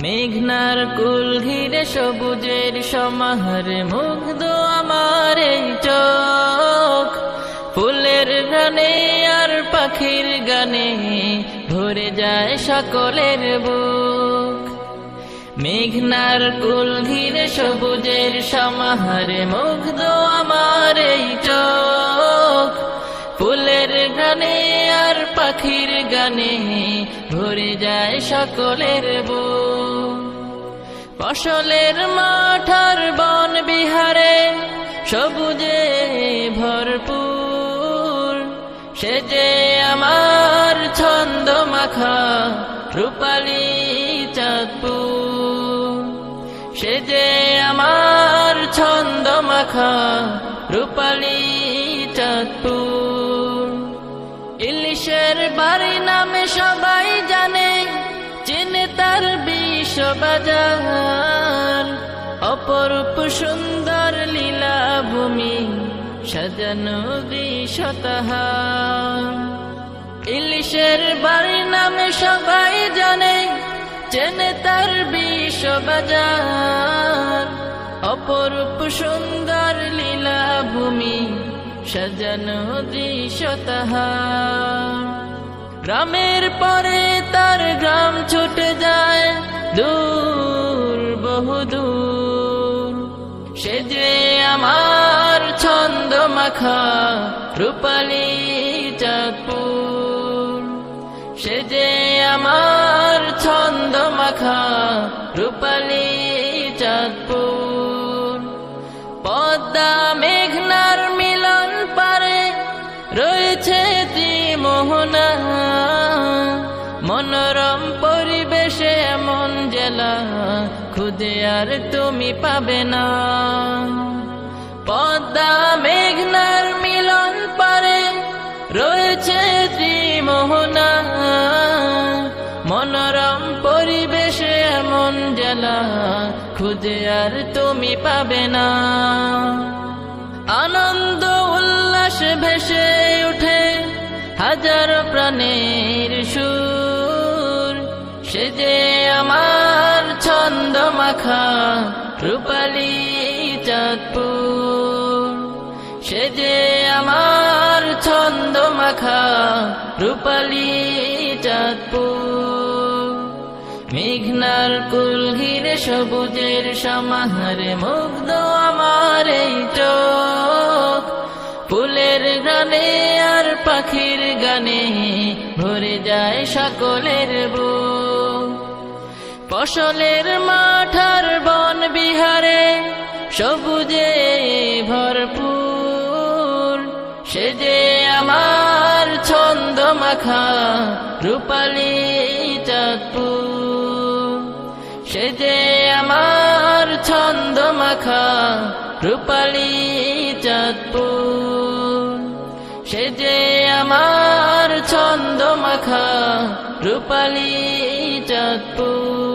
মেঘনার কুল ঘিরে সবুজের সমাহারে মুগ্ধ আমার এই চোখ, ফুলের গানে আর পাখির গানে ভরে যায় সকলের বুক। মেঘনার কুল ঘিরে সবুজের সমাহারে মুগ্ধ আমার এই চোখ, ফুলের গানে আর পাখির গানে ভরে যায় সকলের বুক। ফসলের মাঠ আর বন বিহারে সবুজে ভরপুর, সে যে আমার ছন্দ মাখা রূপালী চাঁদপুর, সে যে আমার ছন্দ মাখা রূপালী চাঁদপুর। ইলিশের বাড়ি নামে সবাই জানে, চিনে তার বিশ্ববাজার, অপরূপ সুন্দর লীলা ভূমি সাজানো দ্বিশতাহার। ইলিশের বাড়ি নামে সবাই জানে, চেনে তার বিশ্ববাজার, অপরূপ সুন্দর লীলা ভূমি সাজানো দ্বিশতাহার। গ্রামের পরে তার গ্রাম ছুটে যায় দূর বহুদূর, সে যে আমার ছন্দ মাখা রূপালী চাঁদপুর, সে যে আমার ছন্দ মাখা রূপালী চাঁদপুর। পদ্মা মেঘনার মিলন পারে রয়েছে ত্রিমোহনা, মনোরম পরিবেশে এমন জেলা খুঁজে আর তুমি পাবে না। পদ্মা মেঘনার মিলন পারে রয়েছে ত্রিমোহনা, মনোরম পরিবেশে এমন জেলা খুঁজে আর তুমি পাবে না। আনন্দ উল্লাস ভেসে উঠে হাজারো প্রাণের সুর, সে যে আমার ছন্দ মাখা রূপালী চাঁদপুর, সে যে আমার ছন্দ মাখা রূপালী চাঁদপুর। মেঘনার কুল ঘিরে সবুজের সমাহারে মুগ্ধ আমার এই চোখ, ফুলের গানে আর পাখির গানে ভরে যায় সকলের বুক। ফসলের মাঠ আর বন বিহারে সবুজে ভরপুর, সে যে আমার ছন্দ মাখা রূপালী চাঁদপুর, সে যে আমার ছন্দ মাখা রূপালী চাঁদপুর, সে যে আমার ছন্দ মাখা রূপালী চাঁদপুর।